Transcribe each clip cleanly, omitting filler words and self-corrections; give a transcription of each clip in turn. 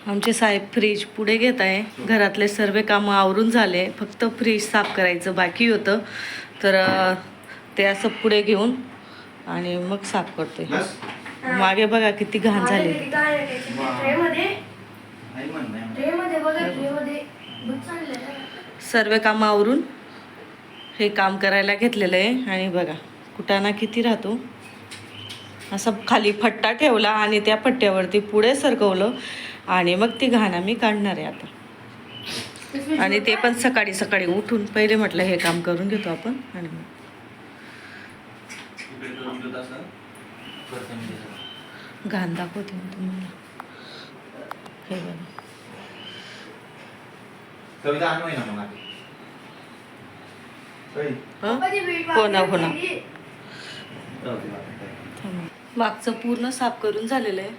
आमचे साहेब फ्रीज पुढे घेत आहे. घरातले सर्व कामं आवरून झाले, फक्त फ्रीज साफ करायचं बाकी होतं. तर ते असं पुढे घेऊन आणि मग साफ करतोय. मागे बघा किती घाण झाली. सर्व कामं आवरून हे काम करायला घेतलेलं आहे. आणि बघा कुटाणा किती राहतो. असं खाली फट्टा ठेवला आणि त्या फट्ट्यावरती पुढे सरकवलं आणि मग ती घाण आम्ही काढणार आहे आता. आणि ते पण सकाळी सकाळी उठून पहिले म्हटलं हे काम करून घेतो आपण. आणि घाण दाखवते मी तुम्हाला. हे बघा हो ना. मागचं पूर्ण साफ करून झालेलं आहे.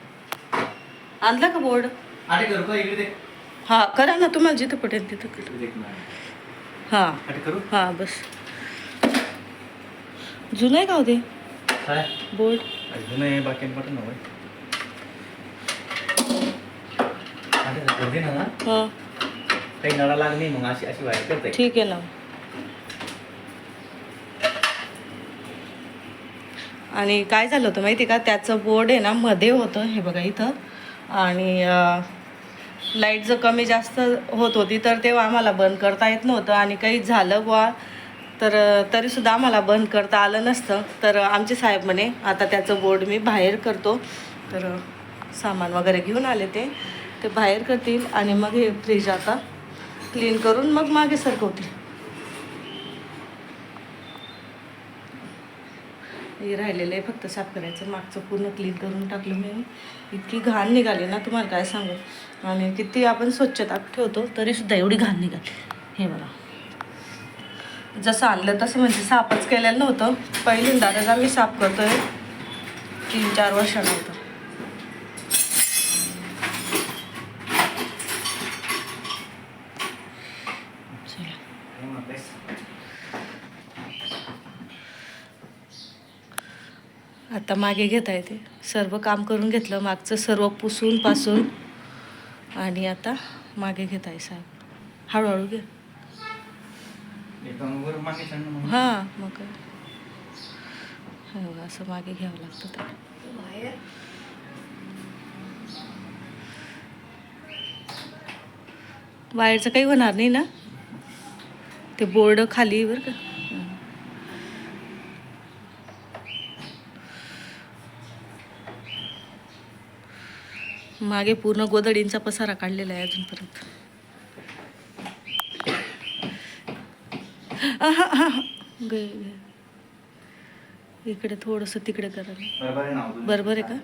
आणला का बोर्ड? हा करा ना, तुम्हाला जिथं पटेल तिथं करा. हा बस. जुनं आहे का होते बोर्ड? ठीक आहे ना. आणि काय झालं होतं माहिती का, त्याचं बोर्ड आहे ना मध्ये होतं, हे बघा इथं. आणि लाईट जर कमी जास्त होत होती तर तेव्हा आम्हाला बंद करता येत नव्हतं. आणि काही झालं बुवा तर तरीसुद्धा आम्हाला बंद करता आलं नसतं. तर आमचे साहेब म्हणे आता त्याचं बोर्ड मी बाहेर करतो. तर सामान वगैरे घेऊन आले, ते बाहेर करतील आणि मग हे फ्रीज आता क्लीन करून मग मागे सरकवतील. हे राहिलेलं आहे फक्त साफ करायचं. मागचं पूर्ण क्लीन करून टाकलं मी. इतकी घाण निघाली ना तुम्हाला काय सांगू. आणि किती आपण स्वच्छता ठेवतो तरीसुद्धा एवढी घाण निघाली. हे बघा जसं आणलं तसं म्हणजे साफच केलेलं नव्हतं. पहिल्यांदाच आम्ही साफ करतोय 3-4 वर्षानंतर. आता मागे घेता येते. सर्व काम करून घेतलं, मागचं सर्व पुसून पासून. आणि आता मागे घेत आहे साहेब. हळूहळू घे. हां मग काय असं मागे घ्यावं लागतं. तर वायरचं काही होणार नाही ना, ते बोर्ड खाली बरं का. मागे पूर्ण गोधडींचा पसारा काढलेला आहे अजूनपर्यंत. इकडे थोडंसं तिकडे करा. बरोबर आहे का?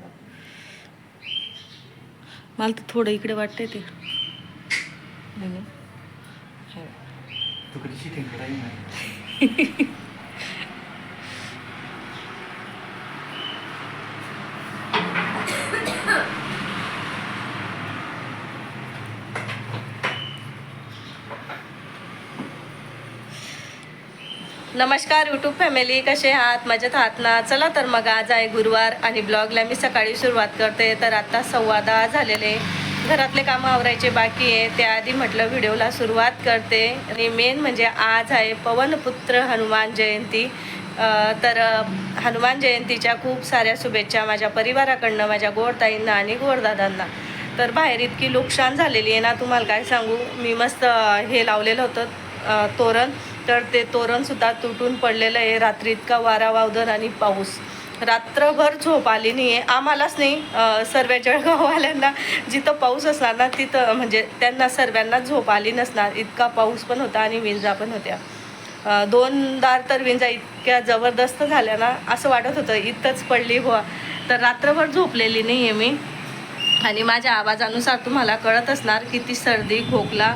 मला तर थोडं इकडे वाटतंय ते. नमस्कार यूट्यूब फॅमिली, कसे आहात? मजेत आहात ना? चला तर मग आज आहे गुरुवार आणि ब्लॉगला मी सकाळी सुरुवात करते. तर आता 10:15 झालेले. घरातले कामं आवरायचे बाकी आहे. त्याआधी म्हटलं व्हिडिओला सुरुवात करते. आणि मेन म्हणजे आज आहे पवनपुत्र हनुमान जयंती. तर हनुमान जयंतीच्या खूप साऱ्या शुभेच्छा माझ्या परिवाराकडनं, माझ्या गोडताईंना आणि गोडदादांना. तर बाहेर इतकी नुकसान झालेली आहे ना तुम्हाला काय सांगू. मी मस्त हे लावलेलं होतं तोरण, तर ते तोरणसुद्धा तुटून पडलेलं आहे. रात्री इतका वारा वावदन आणि पाऊस, रात्रभर झोप आली नाही आहे. आम्हालाच नाही, सर्व जळगाववाल्यांना जिथं पाऊस असणार ना तिथं म्हणजे त्यांना सर्वांना झोप आली नसणार. इतका पाऊस पण होता आणि विंजा पण होत्या. 2 तर विंजा इतक्या जबरदस्त झाल्या ना, असं वाटत होतं इथंच पडली बुवा. तर रात्रभर झोपलेली नाही आहे मी. आणि माझ्या आवाजानुसार तुम्हाला कळत असणार किती सर्दी खोकला.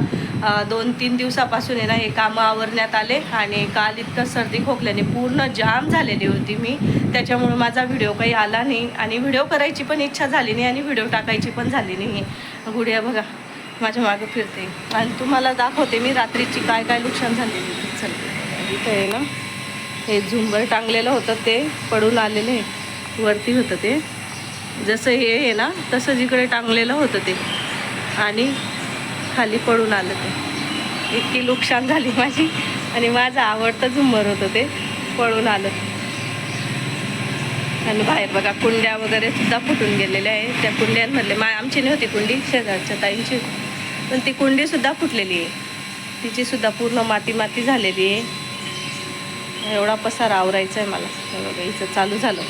2-3 दिवसापासून आहे ना हे कामं आवरण्यात आले. आणि काल इतकं सर्दी खोकल्याने पूर्ण जाम झालेली होती मी. त्याच्यामुळे माझा व्हिडिओ काही आला नाही आणि व्हिडिओ करायची पण इच्छा झाली नाही आणि व्हिडिओ टाकायची पण झाली नाही. गुडिया बघा माझ्या मागं फिरते आणि तुम्हाला दाखवते मी रात्रीची काय काय नुकसान झालेली. चल इथं आहे ना, हे झुंबर टांगलेलं होतं ते पडून आलेलं आहे. वरती होतं ते, जसं हे आहे ना तसं जिकडे टांगलेलं होतं ते, आणि खाली पडून आलं ते. इतकी नुकसान झाली माझी. आणि माझं आवडतं झुंबर होतं ते पडून आलं. आणि बाहेर बघा कुंड्या वगैरे सुद्धा फुटून गेलेल्या आहे. त्या कुंड्यांमधले आमची नव्हती कुंडी, शेजारच्या ताईंची होती, पण ती कुंडीसुद्धा फुटलेली आहे. तिचीसुद्धा पूर्ण माती माती झालेली आहे. एवढा पसारा आवरायचा आहे मला. बघा हिचं चालू झालं.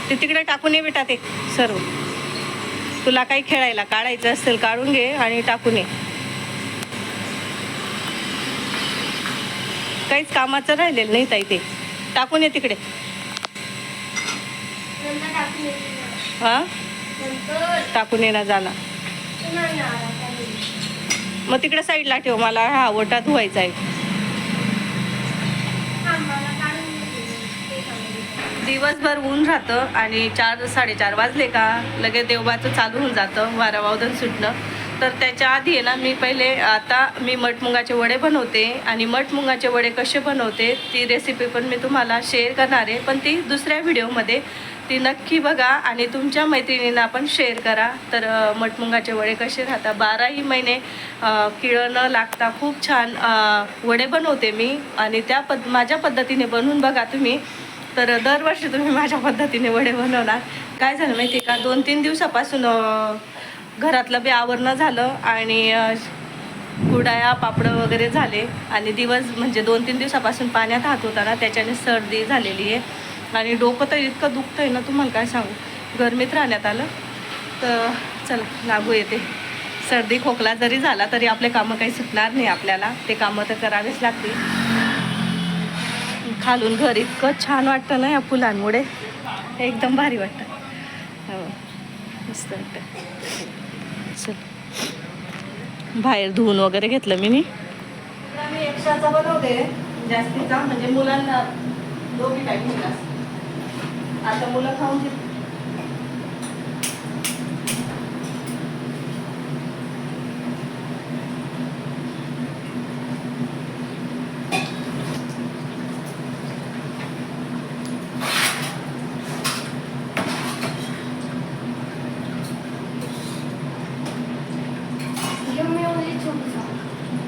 ते तिकडे टाकून ये बेटा, ते सर्व तुला काही खेळायला काढायचं असेल काढून घे आणि टाकून ये. काहीच कामाचं राहिलेलं नाही ताई, ते टाकून ये तिकडे. हां टाकून ये ना, जाना मग तिकडे साईडला ठेव, मला हा ओटा धुवायचा आहे. दिवसभर ऊन राहतं आणि 4-4:30 वाजले का लगेच देवबाचं चालू होऊन जातं, वारावावधन सुटलं. तर त्याच्या आधी आहे ना, मी पहिले आता मी मठमुंगाचे वडे बनवते. आणि मठमुंगाचे वडे कसे बनवते ती रेसिपी पण मी तुम्हाला शेअर करणार आहे, पण ती दुसऱ्या व्हिडिओमध्ये. ती नक्की बघा आणि तुमच्या मैत्रिणींना पण शेअर करा. तर मठमुंगाचे वडे कसे राहतात, 12ही महिने किळं न लागता खूप छान वडे बनवते मी. आणि माझ्या पद्धतीने बनवून बघा तुम्ही. तर दरवर्षी तुम्ही माझ्या पद्धतीने वडे बनवणार. काय झालं माहिती आहे का, 2-3 दिवसापासून घरातलं बी आवरणं झालं आणि कुरडया पापडं वगैरे झाले. आणि म्हणजे 2-3 दिवसापासून पाण्यात हात होता ना, त्याच्याने सर्दी झालेली आहे. आणि डोकं तर इतकं दुखतं आहे ना, तुम्हाला काय सांगू. गरमीत राहण्यात आलं तर चला लागू येते. सर्दी खोकला जरी झाला तरी आपले कामं काही सुटणार नाही आपल्याला, ते कामं तर करावेच लागतील. खालून घर इतकं छान वाटतं ना या फुलांमुळे, एकदम भारी वाटतं. हो मस्त वाटतं. चल बाहेर धुवून वगैरे घेतलं मी एक्स्ट्राचा बनवते जास्तीचा, म्हणजे मुलांना दोघी टाईम मुलं आता मुलं खाऊन घेत.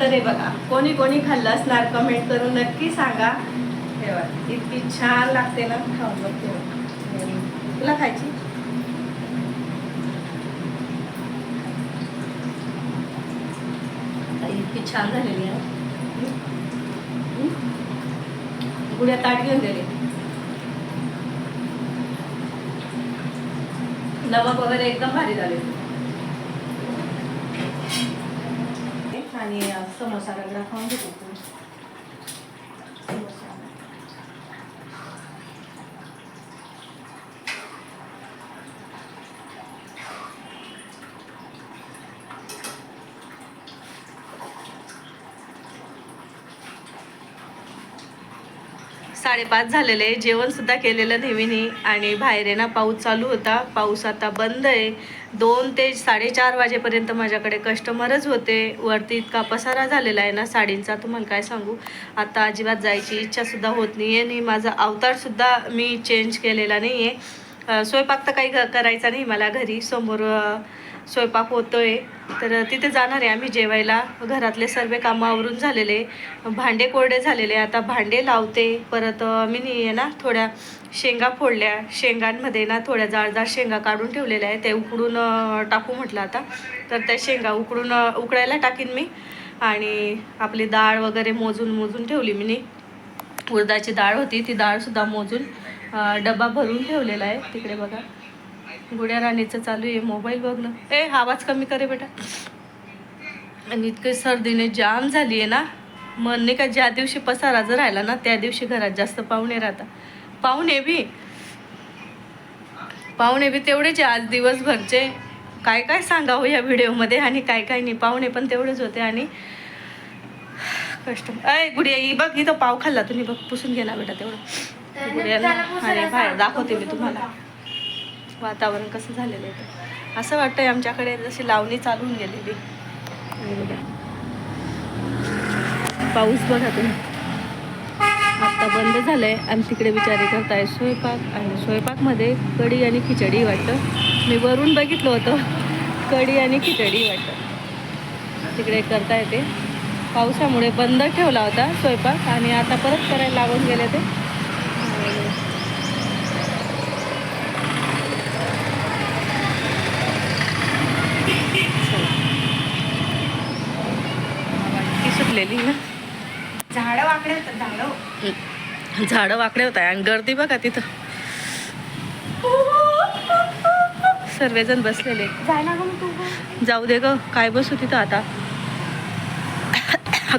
तर हे बघा, कोणी कोणी खाल्लं असणार कमेंट करून नक्की सांगा. हे बघा इतकी छान लागते ना, खाऊन बघते. तुला खायची इतकी छान झालेली आहे. गुड्या ताट घेऊन गेले. नमक वगैरे एकदम भारी झाले. आणि समोसा रगडा खाऊन घेतो. साडेपाच झालेले, जेवण सुद्धा केलेलं नेहमी. आणि बाहेर आहे ना पाऊस चालू होता, पाऊस आता बंद आहे. 2 ते 4:30 वाजेपर्यंत माझ्याकडे कस्टमरच होते. वरती इतका पसारा झालेला आहे ना साडींचा, तुम्हाला काय सांगू. आता अजिबात जायची इच्छासुद्धा होत नाही आहे. आणि माझा अवतारसुद्धा मी चेंज केलेला नाही आहे. स्वयंपाक तर काही करायचा नाही मला, घरी समोर स्वयंपाक होतोय तर तिथे जाणार आहे आम्ही जेवायला. घरातले सर्व कामं आवरून झालेले, भांडे कोरडे झालेले. आता भांडे लावते. परत मी आहे ना थोड्या शेंगा फोडल्या, शेंगांमध्ये ना थोड्या जाडजाड शेंगा काढून ठेवलेल्या आहे, ते उकडून टाकू म्हटलं आता. तर त्या शेंगा उकडायला टाकीन मी. आणि आपली डाळ वगैरे मोजून ठेवली मी. उडदाची डाळ होती, ती डाळसुद्धा मोजून डबा भरून ठेवलेला आहे. तिकडे बघा गुड्या राणीचं चालू आहे मोबाईल बघणं. आवाज कमी करे बेटा. आणि इतके सर्दीने जाम झाली आहे ना, मन नाही का. ज्या दिवशी पसारा जर राहिला ना त्या दिवशी घरात जास्त पाहुणे राहतात. पाहुणे बी तेवढेच आज दिवसभरचे. काय काय सांगावं या व्हिडिओमध्ये आणि काय काय नाही. पाहुणे पण तेवढेच होते आणि गुडिया ही बघ, इथं पाव खाल्ला तुम्ही बघ, पुसून गेला बेटा तेवढं गुडियाला. आणि बाहेर दाखवते मी तुम्हाला वातावरण कसं झालेलं आहे. असं वाटतंय आमच्याकडे जशी लावणी चालून गेलेली. पाऊस बघा तुम्ही, आता बंद झालंय आणि तिकडे बिचारे करताय स्वयंपाक. आणि स्वयंपाकमध्ये कढी आणि खिचडी वाटतं. मी वरून बघितलं होतं, कढी आणि खिचडी वाटतं तिकडे करताय ते. पावसामुळे बंद ठेवला होता स्वयंपाक आणि आता परत करायला लागून गेले ते. सुटलेली ना, झाडं वाकडे होतात, झाडं वाकडे होत आहे आणि गर्दी बघा तिथं. सर्वजण बसलेले. जाऊ दे ग, काय बसू तिथं आता.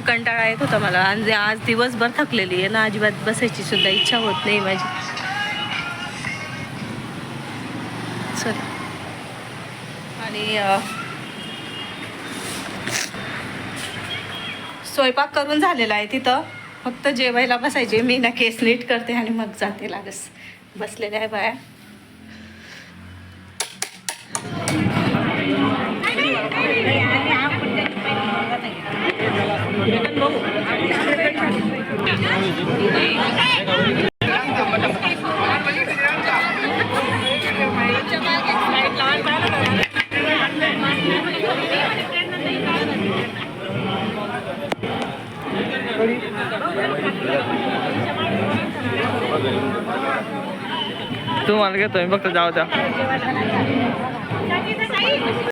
कंटाळा येत होता मला आणि आज दिवसभर थकलेली आहे ना, अजिबात बसायची सुद्धा इच्छा होत नाही माझी. चल, आणि स्वयंपाक करून झालेला आहे तिथं, फक्त जेवायला बसायचे. मी ना केस नीट करते आणि मग जाते लागस. बसलेल्या आहे बाया. तू मला घेतोय फक्त जाऊ द्या.